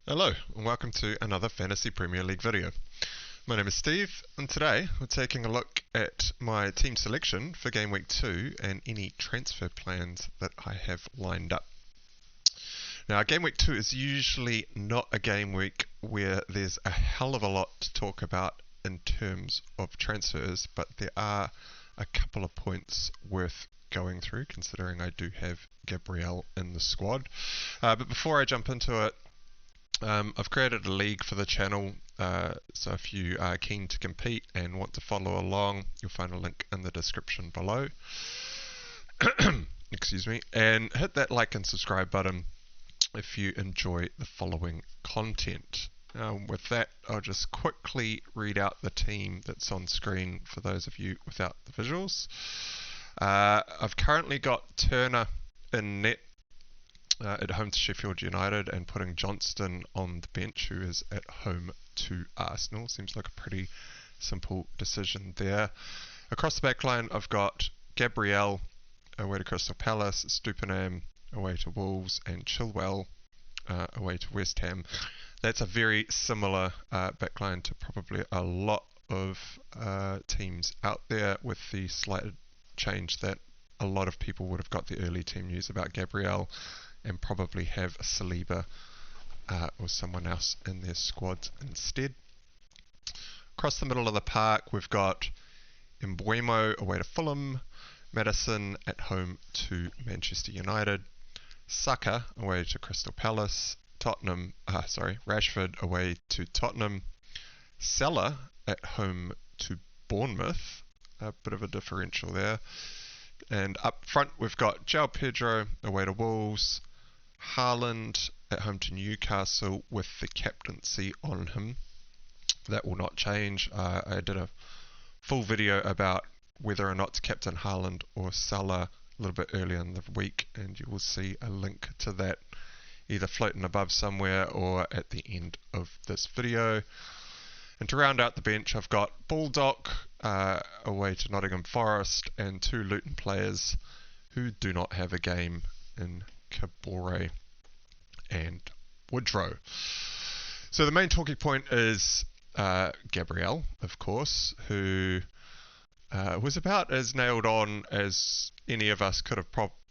Hello and welcome to another Fantasy Premier League video. My name is Steve and today we're taking a look at my team selection for Game Week 2 and any transfer plans that I have lined up. Now Game Week 2 is usually not a game week where there's a hell of a lot to talk about in terms of transfers, but there are a couple of points worth going through considering I do have Gabriel in the squad. But before I jump into it, I've created a league for the channel, so if you are keen to compete and want to follow along, you'll find a link in the description below. Excuse me, and hit that like and subscribe button if you enjoy the following content. With that, I'll just quickly read out the team that's on screen for those of you without the visuals. I've currently got Turner in net at home to Sheffield United and putting Johnston on the bench, who is at home to Arsenal. Seems like a pretty simple decision there. Across the back line, I've got Gabriel away to Crystal Palace, Stupenham away to Wolves, and Chilwell away to West Ham. That's a very similar backline to probably a lot of teams out there, with the slight change that a lot of people would have got the early team news about Gabriel and probably have Saliba or someone else in their squad instead. Across the middle of the park, we've got Mbeumo away to Fulham, Maddison at home to Manchester United, Saka away to Crystal Palace, Rashford away to Tottenham, Salah at home to Bournemouth, a bit of a differential there. And up front, we've got João Pedro away to Wolves, Haaland at home to Newcastle with the captaincy on him. That will not change. I did a full video about whether or not to captain Haaland or Salah a little bit earlier in the week, and you will see a link to that either floating above somewhere or at the end of this video. And to round out the bench, I've got Baldock away to Nottingham Forest and two Luton players who do not have a game in Kabore and Woodrow. So the main talking point is Gabriel, of course, who was about as nailed on as any of us could have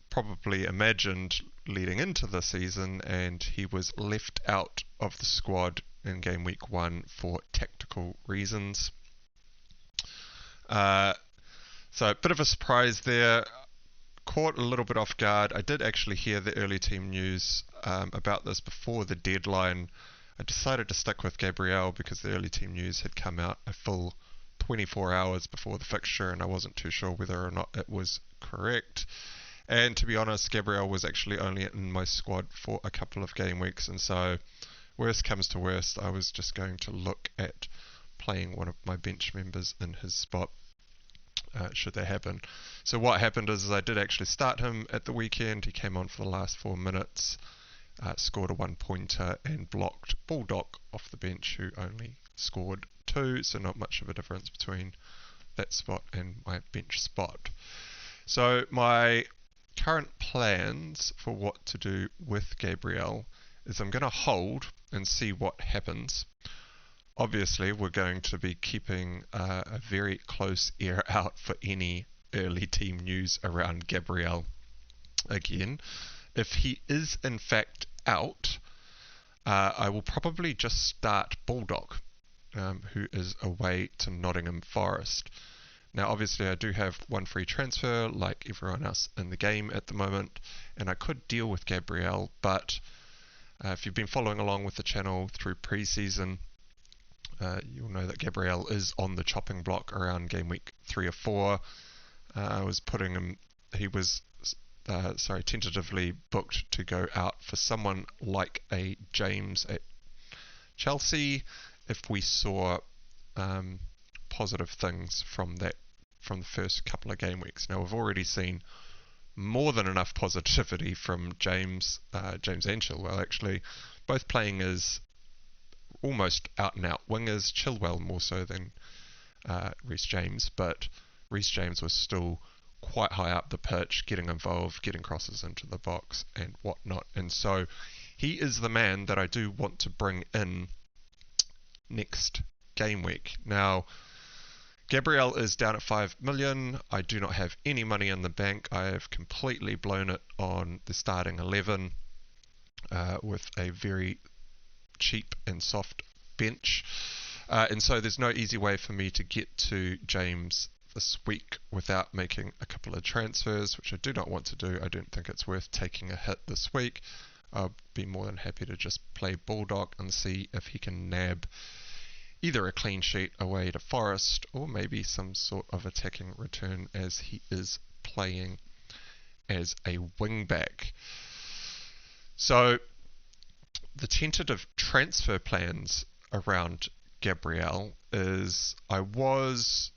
probably imagined leading into the season, and he was left out of the squad in game week 1 for tactical reasons. So a bit of a surprise there. Caught a little bit off guard. I did actually hear the early team news about this before the deadline. I decided to stick with Gabriel because the early team news had come out a full 24 hours before the fixture, and I wasn't too sure whether or not it was correct. And to be honest, Gabriel was actually only in my squad for a couple of game weeks, and so worst comes to worst, I was just going to look at playing one of my bench members in his spot should that happen. So what happened is I did actually start him at the weekend. He came on for the last 4 minutes, scored a 1-pointer and blocked Baldock off the bench, who only scored 2, so not much of a difference between that spot and my bench spot. So my current plans for what to do with Gabriel is I'm going to hold and see what happens. Obviously, we're going to be keeping a very close ear out for any early team news around Gabriel again. If he is in fact out, I will probably just start Baldock, who is away to Nottingham Forest. Now, obviously, I do have one free transfer like everyone else in the game at the moment, and I could deal with Gabriel, but if you've been following along with the channel through pre-season, you'll know that Gabriel is on the chopping block around game week 3 or 4. I was putting him, he was tentatively booked to go out for someone like a James at Chelsea if we saw positive things from the first couple of game weeks. Now we've already seen more than enough positivity from James and Chilwell, actually, both playing as almost out and out wingers. Chilwell more so than Reece James, but Reece James was still quite high up the pitch, getting involved, getting crosses into the box and whatnot. And so he is the man that I do want to bring in next game week. Now, Gabriel is down at 5 million. I do not have any money in the bank. I have completely blown it on the starting 11 with a very cheap and soft bench. And so there's no easy way for me to get to James this week without making a couple of transfers, which I do not want to do. I don't think it's worth taking a hit this week. I'll be more than happy to just play Bulldog and see if he can nab either a clean sheet away to Forest or maybe some sort of attacking return, as he is playing as a wing-back. So the tentative transfer plans around Gabriel is I was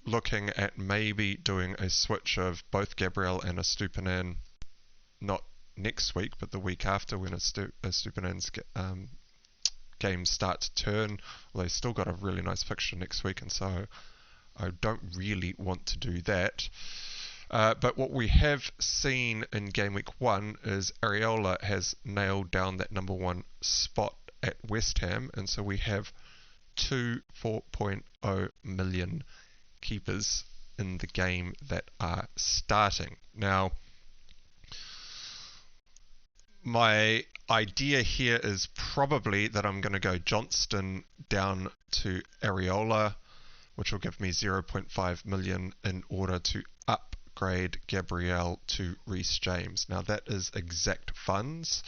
looking at maybe doing a switch of both Gabriel and Estupinan, not next week, but the week after when Estupinan games start to turn. Well, they've still got a really nice fixture next week, and so I don't really want to do that. But what we have seen in game week 1 is Areola has nailed down that number 1 spot at West Ham, and so we have 2 4.0 million keepers in the game that are starting. Now, my idea here is probably that I'm going to go Johnston down to Areola, which will give me 0.5 million in order to upgrade Gabriel to Reece James. Now that is exact funds.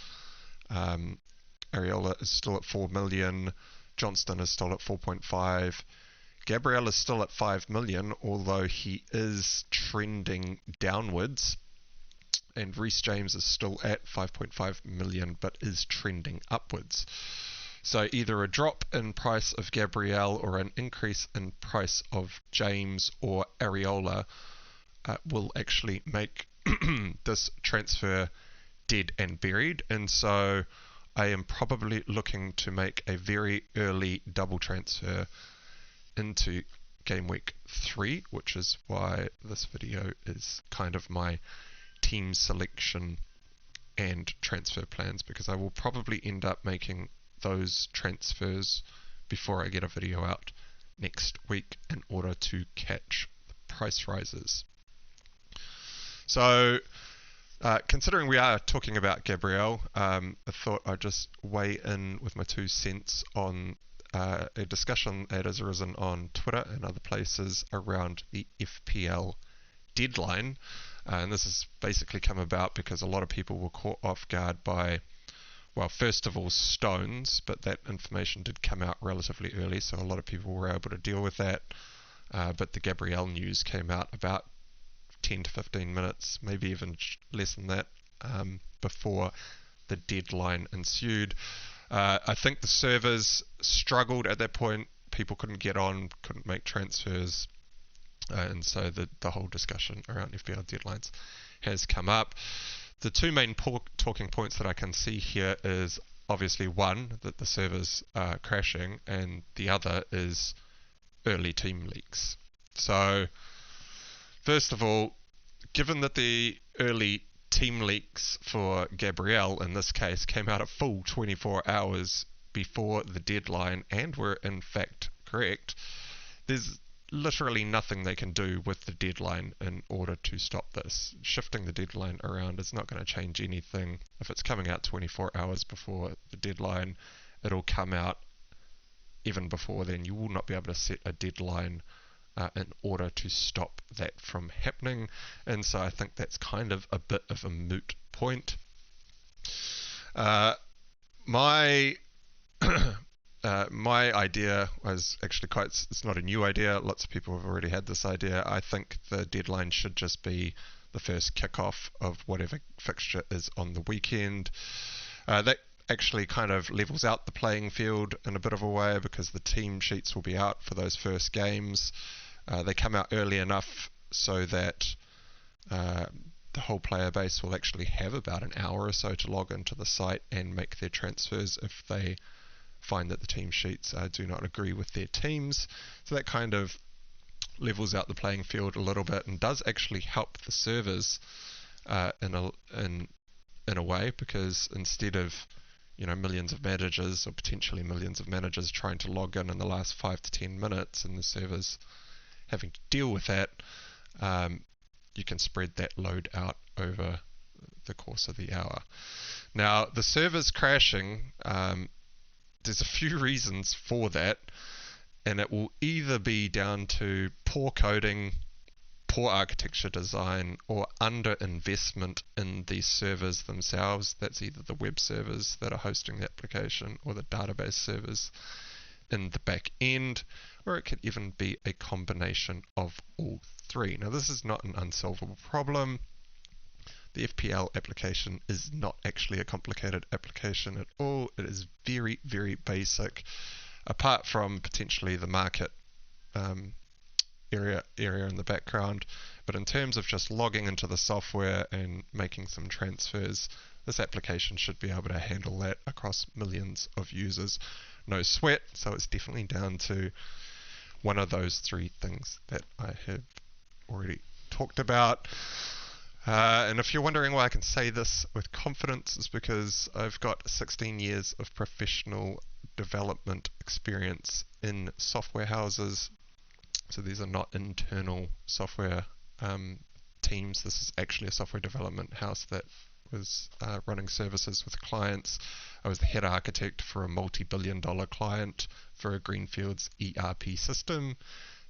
Areola is still at 4 million. Johnston is still at 4.5. Gabriel is still at 5 million, although he is trending downwards. And Reece James is still at 5.5 million, but is trending upwards. So either a drop in price of Gabriel or an increase in price of James or Areola will actually make this transfer dead and buried. And so I am probably looking to make a very early double transfer into game week 3, which is why this video is kind of my team selection and transfer plans, because I will probably end up making those transfers before I get a video out next week in order to catch the price rises. So considering we are talking about Gabriel, I thought I'd just weigh in with my 2 cents on a discussion that has arisen on Twitter and other places around the FPL deadline. And this has basically come about because a lot of people were caught off guard by, well, first of all, Stones, but that information did come out relatively early, so a lot of people were able to deal with that. But the Gabriel news came out about 10 to 15 minutes, maybe even less than that, before the deadline ensued. I think the servers struggled at that point. People couldn't get on, couldn't make transfers, and so the whole discussion around FPL deadlines has come up. The 2 main talking points that I can see here is obviously one, that the servers are crashing, and the other is early team leaks. So first of all, given that the early team leaks for Gabriel in this case came out a full 24 hours before the deadline and were in fact correct, there's literally nothing they can do with the deadline in order to stop this. Shifting the deadline around is not going to change anything. If it's coming out 24 hours before the deadline, it'll come out even before then. You will not be able to set a deadline in order to stop that from happening, and so I think that's kind of a bit of a moot point. My idea was actually it's not a new idea. Lots of people have already had this idea. I think the deadline should just be the first kickoff of whatever fixture is on the weekend. That actually kind of levels out the playing field in a bit of a way, because the team sheets will be out for those first games. They come out early enough so that the whole player base will actually have about an hour or so to log into the site and make their transfers if they find that the team sheets do not agree with their teams. So that kind of levels out the playing field a little bit and does actually help the servers in a way, because instead of millions of managers or potentially millions of managers trying to log in the last 5 to 10 minutes and the servers having to deal with that, you can spread that load out over the course of the hour. Now, the servers crashing, there's a few reasons for that, and it will either be down to poor coding, poor architecture design, or under-investment in the servers themselves. That's either the web servers that are hosting the application or the database servers in the back end, or it could even be a combination of all three. Now, this is not an unsolvable problem. The FPL application is not actually a complicated application at all. It is very, very basic, apart from potentially the market area in the background. But in terms of just logging into the software and making some transfers, this application should be able to handle that across millions of users. No sweat, so it's definitely down to one of those three things that I have already talked about. And if you're wondering why I can say this with confidence, it's because I've got 16 years of professional development experience in software houses. So these are not internal software teams. This is actually a software development house that was running services with clients. I was the head architect for a multi-billion-dollar client for a Greenfields ERP system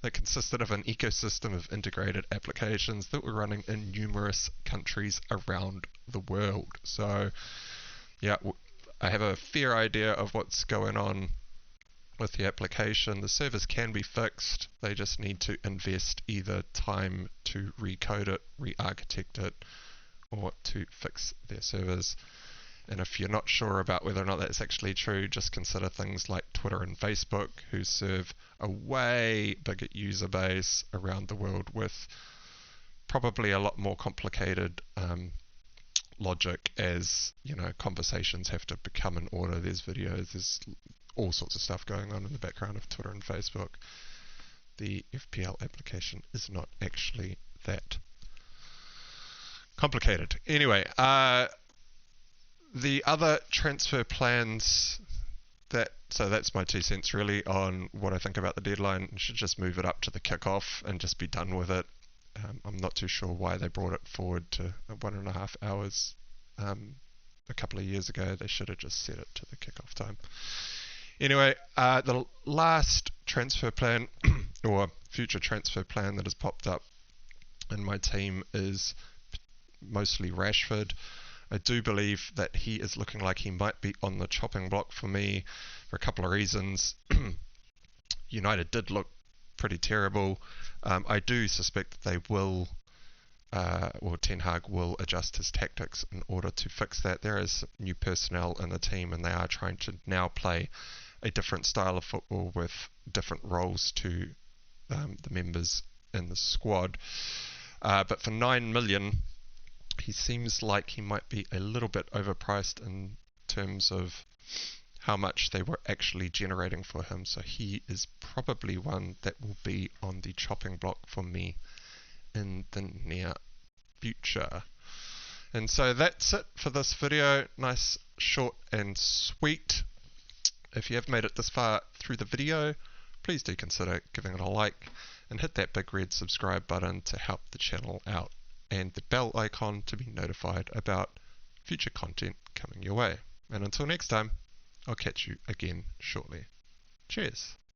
that consisted of an ecosystem of integrated applications that were running in numerous countries around the world. So, yeah, I have a fair idea of what's going on with the application. The servers can be fixed. They just need to invest either time to recode it, re-architect it, or to fix their servers. And if you're not sure about whether or not that's actually true, just consider things like Twitter and Facebook, who serve a way bigger user base around the world with probably a lot more complicated logic, as conversations have to become in order. There's videos, there's all sorts of stuff going on in the background of Twitter and Facebook. The FPL application is not actually that complicated. Anyway, the other transfer plans, so that's my 2 cents really on what I think about the deadline. You should just move it up to the kickoff and just be done with it. I'm not too sure why they brought it forward to 1.5 hours a couple of years ago. They should have just set it to the kickoff time. Anyway, the last transfer plan or future transfer plan that has popped up in my team is mostly Rashford. I do believe that he is looking like he might be on the chopping block for me for a couple of reasons. United did look pretty terrible. I do suspect that they will, or Ten Hag will adjust his tactics in order to fix that. There is new personnel in the team, and they are trying to now play a different style of football with different roles to the members in the squad. But for 9 million, he seems like he might be a little bit overpriced in terms of how much they were actually generating for him. So he is probably one that will be on the chopping block for me in the near future. And so that's it for this video. Nice, short and sweet. If you have made it this far through the video, please do consider giving it a like and hit that big red subscribe button to help the channel out, and the bell icon to be notified about future content coming your way. And until next time, I'll catch you again shortly. Cheers.